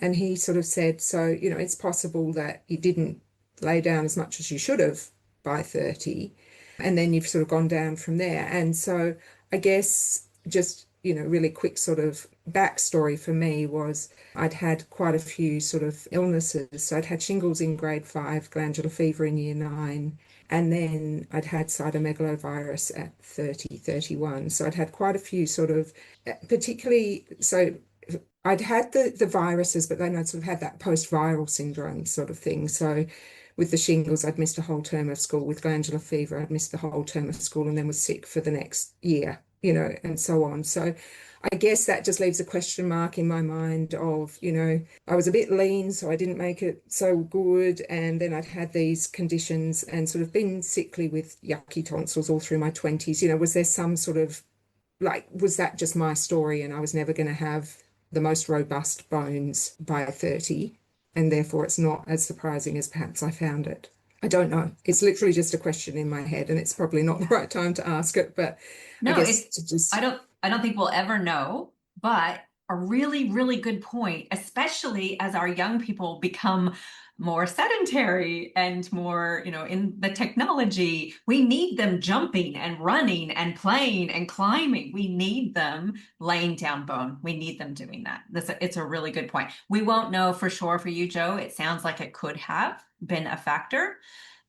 Speaker 4: And he sort of said, so, it's possible that you didn't lay down as much as you should have by 30. And then you've sort of gone down from there. And so I guess just, really quick sort of backstory for me was I'd had quite a few sort of illnesses. So I'd had shingles in grade 5, glandular fever in year 9, and then I'd had cytomegalovirus at 30, 31. So I'd had quite a few sort of, particularly, so I'd had the viruses, but then I'd sort of had that post-viral syndrome sort of thing. So with the shingles, I'd missed a whole term of school. With glandular fever, I'd missed the whole term of school and then was sick for the next year, and so on. So I guess that just leaves a question mark in my mind of, I was a bit lean, so I didn't make it so good. And then I'd had these conditions and sort of been sickly with yucky tonsils all through my 20s. Was there some sort of was that just my story and I was never going to have the most robust bones by 30? And therefore it's not as surprising as perhaps I found it. I don't know. It's literally just a question in my head, and it's probably not the right time to ask it, but I
Speaker 1: No,
Speaker 4: guess
Speaker 1: it's
Speaker 4: to just
Speaker 1: I don't think we'll ever know, but a really, really good point, especially as our young people become more sedentary and more, in the technology. We need them jumping and running and playing and climbing. We need them laying down bone. We need them doing that. It's a really good point. We won't know for sure for you, Joe. It sounds like it could have been a factor.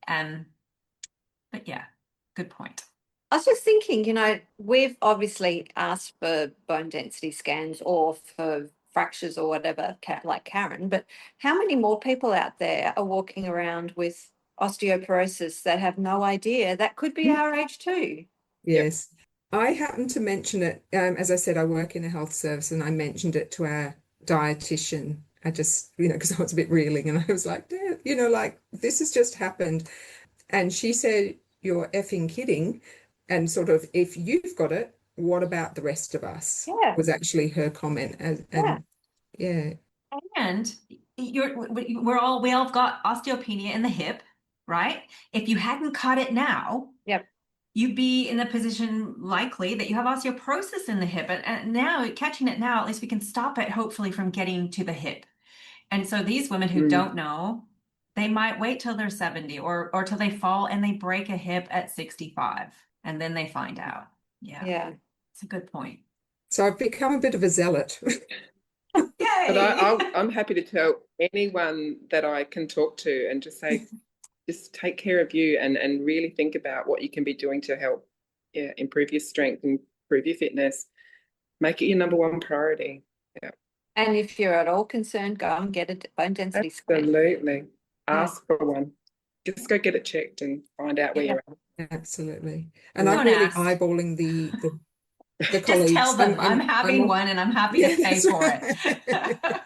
Speaker 1: But yeah, good point.
Speaker 3: I was just thinking, we've obviously asked for bone density scans or for fractures or whatever, like Karen, but how many more people out there are walking around with osteoporosis that have no idea that could be our age too?
Speaker 4: yes. I happened to mention it. As I said, I work in a health service and I mentioned it to our dietitian. I just, because I was a bit reeling and I was like, this has just happened. And she said, you're effing kidding. And sort of, if you've got it, what about the rest of us?
Speaker 3: Yeah.
Speaker 4: Was actually her comment. And yeah.
Speaker 1: And we all got osteopenia in the hip, right? If you hadn't caught it now,
Speaker 3: Yep.
Speaker 1: you'd be in a position likely that you have osteoporosis in the hip. And now catching it now, at least we can stop it hopefully from getting to the hip. And so these women who don't know, they might wait till they're 70 or till they fall and they break a hip at 65 and then they find out.
Speaker 3: Yeah.
Speaker 1: It's a good point.
Speaker 4: So I've become a bit of a zealot.
Speaker 1: Yay!
Speaker 5: But I'm happy to tell anyone that I can talk to and just say, just take care of you and really think about what you can be doing to help improve your strength, improve your fitness, make it your number one priority. Yeah.
Speaker 3: And if you're at all concerned, go and get a bone density scan.
Speaker 5: Absolutely. Ask for one. Just go get it checked and find out where you're at.
Speaker 4: Absolutely. And
Speaker 1: Don't
Speaker 4: I'm really
Speaker 1: ask.
Speaker 4: eyeballing the the
Speaker 1: Just
Speaker 4: colleagues.
Speaker 1: tell them I'm having
Speaker 4: I'm
Speaker 1: one and I'm happy to pay for it.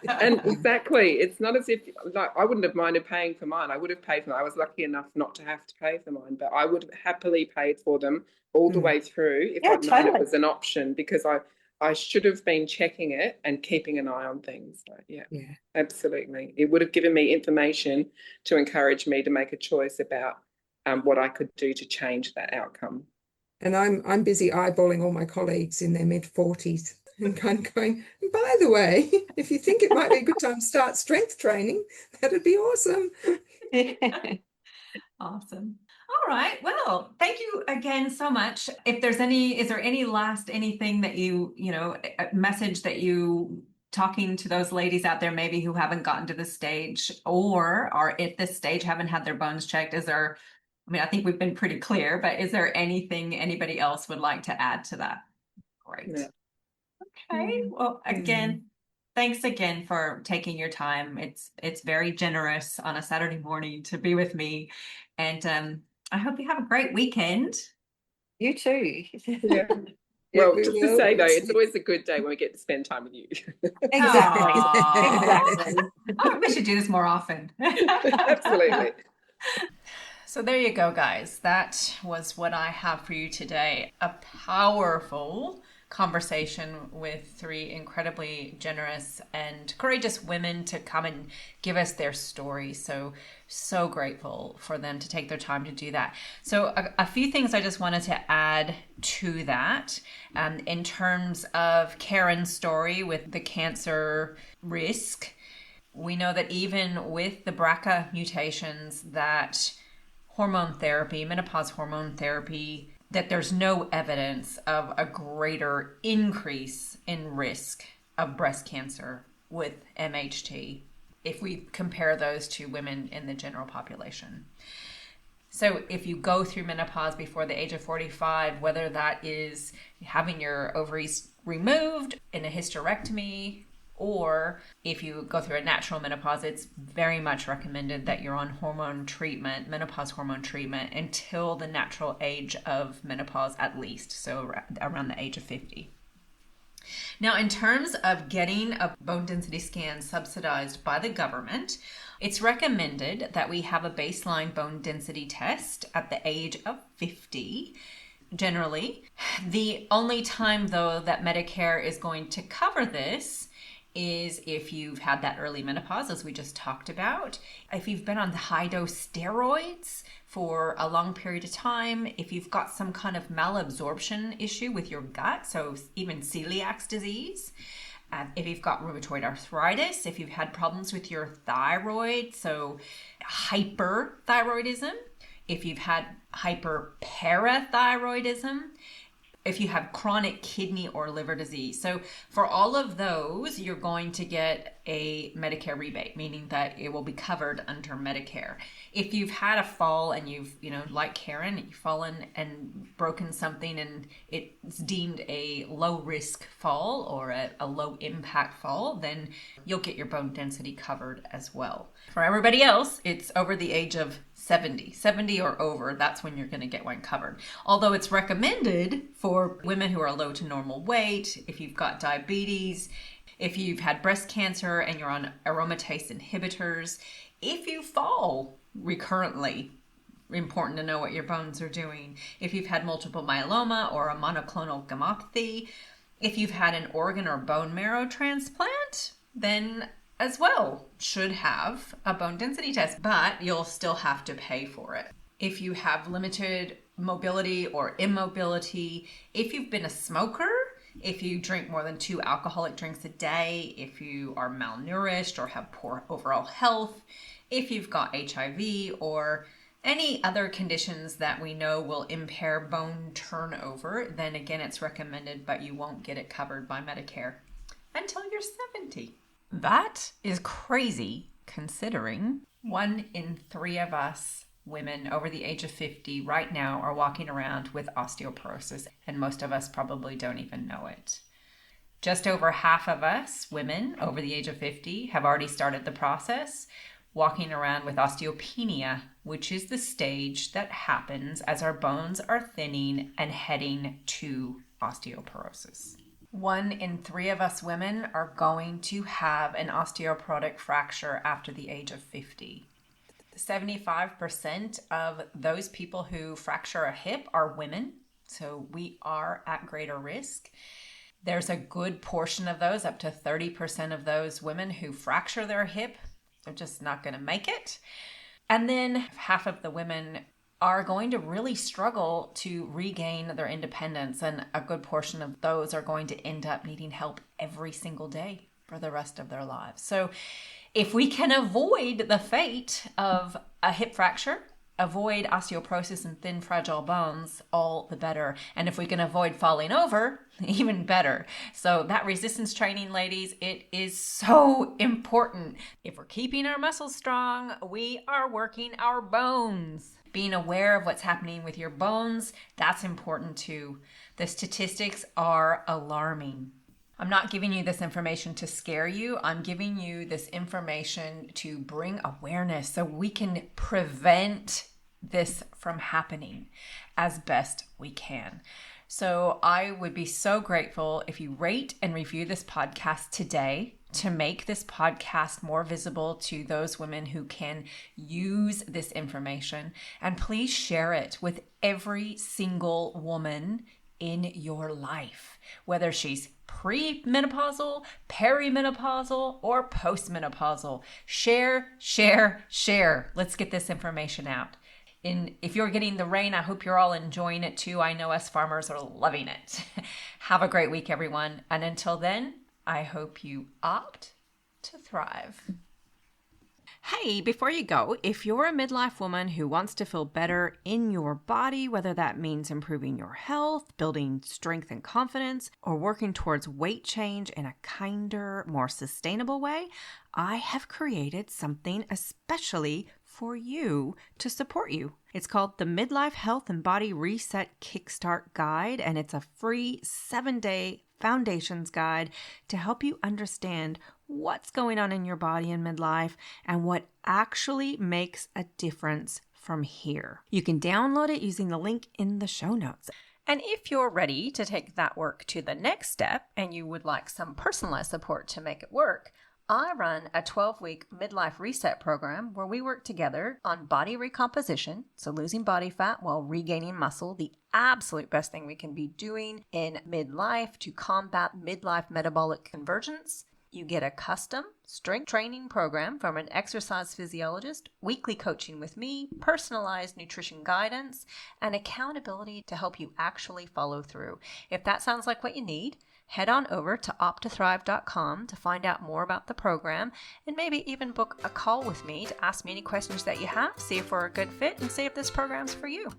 Speaker 5: And exactly, it's not as if like I wouldn't have minded paying for mine. I would have paid for them. I was lucky enough not to have to pay for mine, but I would have happily paid for them all the way through if
Speaker 3: Yeah,
Speaker 5: I'd known it
Speaker 3: totally.
Speaker 5: was an option, because I should have been checking it and keeping an eye on things. So, yeah,
Speaker 4: Yeah.
Speaker 5: absolutely. It would have given me information to encourage me to make a choice about what I could do to change that outcome.
Speaker 4: And I'm busy eyeballing all my colleagues in their mid-40s and kind of going, by the way, if you think it might be a good time to start strength training, that'd be awesome.
Speaker 1: Awesome. All right. Well, thank you again so much. If there's is there anything that a message that you talking to those ladies out there maybe who haven't gotten to this stage or are at this stage, haven't had their bones checked? I think we've been pretty clear, but is there anything anybody else would like to add to that? Great.
Speaker 5: Yeah.
Speaker 1: Okay. Well, again, thanks again for taking your time. It's very generous on a Saturday morning to be with me. And I hope you have a great weekend.
Speaker 3: You too.
Speaker 5: Yeah.
Speaker 4: Yeah,
Speaker 5: Well,
Speaker 4: we
Speaker 5: just to
Speaker 4: will.
Speaker 5: say though, it's always a good day when we get to spend time with you.
Speaker 3: Exactly.
Speaker 1: Aw.
Speaker 3: Exactly.
Speaker 1: Oh, we should do this more often.
Speaker 5: Absolutely.
Speaker 1: So there you go, guys. That was what I have for you today. A powerful conversation with three incredibly generous and courageous women to come and give us their story. So grateful for them to take their time to do that. So a few things I just wanted to add to that in terms of Karen's story with the cancer risk. We know that even with the BRCA mutations, that hormone therapy, menopause hormone therapy, that there's no evidence of a greater increase in risk of breast cancer with MHT if we compare those to women in the general population. So if you go through menopause before the age of 45, whether that is having your ovaries removed in a hysterectomy, or if you go through a natural menopause, it's very much recommended that you're on hormone treatment, menopause hormone treatment, until the natural age of menopause at least, so around the age of 50. Now, in terms of getting a bone density scan subsidized by the government, it's recommended that we have a baseline bone density test at the age of 50. Generally, the only time, though, that Medicare is going to cover this is if you've had that early menopause, as we just talked about, if you've been on the high-dose steroids for a long period of time, if you've got some kind of malabsorption issue with your gut, so even celiac disease, if you've got rheumatoid arthritis, if you've had problems with your thyroid, so hyperthyroidism, if you've had hyperparathyroidism, if you have chronic kidney or liver disease. So for all of those, you're going to get a Medicare rebate, meaning that it will be covered under Medicare. If you've had a fall and you've, like Karen, you've fallen and broken something and it's deemed a low risk fall or a low impact fall, then you'll get your bone density covered as well. For everybody else, it's over the age of 70 or over, that's when you're going to get one covered. Although it's recommended for women who are low to normal weight, if you've got diabetes, if you've had breast cancer and you're on aromatase inhibitors, if you fall recurrently, important to know what your bones are doing. If you've had multiple myeloma or a monoclonal gammopathy, if you've had an organ or bone marrow transplant, then as well should have a bone density test, but you'll still have to pay for it. If you have limited mobility or immobility, if you've been a smoker, if you drink more than 2 alcoholic drinks a day, if you are malnourished or have poor overall health, if you've got HIV or any other conditions that we know will impair bone turnover, then again, it's recommended, but you won't get it covered by Medicare until you're 70. That is crazy, considering 1 in 3 of us women over the age of 50 right now are walking around with osteoporosis, and most of us probably don't even know it. Just over half of us women over the age of 50 have already started the process, walking around with osteopenia, which is the stage that happens as our bones are thinning and heading to osteoporosis. 1 in 3 of us women are going to have an osteoporotic fracture after the age of 50. 75% of those people who fracture a hip are women, so we are at greater risk. There's a good portion of those, up to 30% of those women who fracture their hip, they're just not going to make it. And then half of the women are going to really struggle to regain their independence, and a good portion of those are going to end up needing help every single day for the rest of their lives. So if we can avoid the fate of a hip fracture, avoid osteoporosis and thin, fragile bones, all the better. And if we can avoid falling over, even better. So that resistance training, ladies, it is so important. If we're keeping our muscles strong, we are working our bones. Being aware of what's happening with your bones, that's important too. The statistics are alarming. I'm not giving you this information to scare you. I'm giving you this information to bring awareness so we can prevent this from happening as best we can. So I would be so grateful if you rate and review this podcast today to make this podcast more visible to those women who can use this information. And please share it with every single woman in your life, whether she's pre-menopausal, perimenopausal, or postmenopausal. Share, share, share. Let's get this information out. And if you're getting the rain, I hope you're all enjoying it too. I know us farmers are loving it. Have a great week, everyone. And until then, I hope you opt to thrive. Hey, before you go, if you're a midlife woman who wants to feel better in your body, whether that means improving your health, building strength and confidence, or working towards weight change in a kinder, more sustainable way, I have created something especially for you to support you. It's called the Midlife Health and Body Reset Kickstart Guide, and it's a free 7-day foundations guide to help you understand what's going on in your body in midlife and what actually makes a difference from here. You can download it using the link in the show notes. And if you're ready to take that work to the next step and you would like some personalized support to make it work, I run a 12-week midlife reset program where we work together on body recomposition, so losing body fat while regaining muscle, the absolute best thing we can be doing in midlife to combat midlife metabolic convergence. You get a custom strength training program from an exercise physiologist, weekly coaching with me, personalized nutrition guidance, and accountability to help you actually follow through. If that sounds like what you need, head on over to optothrive.com to find out more about the program and maybe even book a call with me to ask me any questions that you have, see if we're a good fit, and see if this program's for you.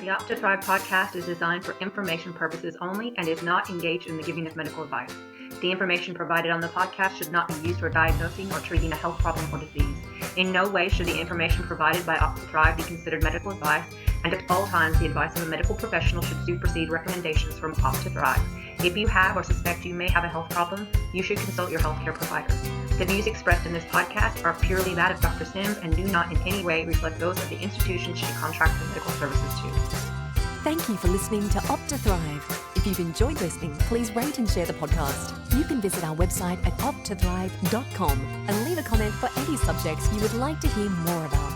Speaker 6: The Opt to Thrive podcast is designed for information purposes only and is not engaged in the giving of medical advice. The information provided on the podcast should not be used for diagnosing or treating a health problem or disease. In no way should the information provided by Opt to Thrive be considered medical advice, and at all times the advice of a medical professional should supersede recommendations from Opt to Thrive. If you have or suspect you may have a health problem, you should consult your healthcare provider. The views expressed in this podcast are purely that of Dr. Sims and do not in any way reflect those of the institution she contracts for medical services to.
Speaker 2: Thank you for listening to Opt to Thrive. If you've enjoyed listening, please rate and share the podcast. You can visit our website at optothrive.com and leave a comment for any subjects you would like to hear more about.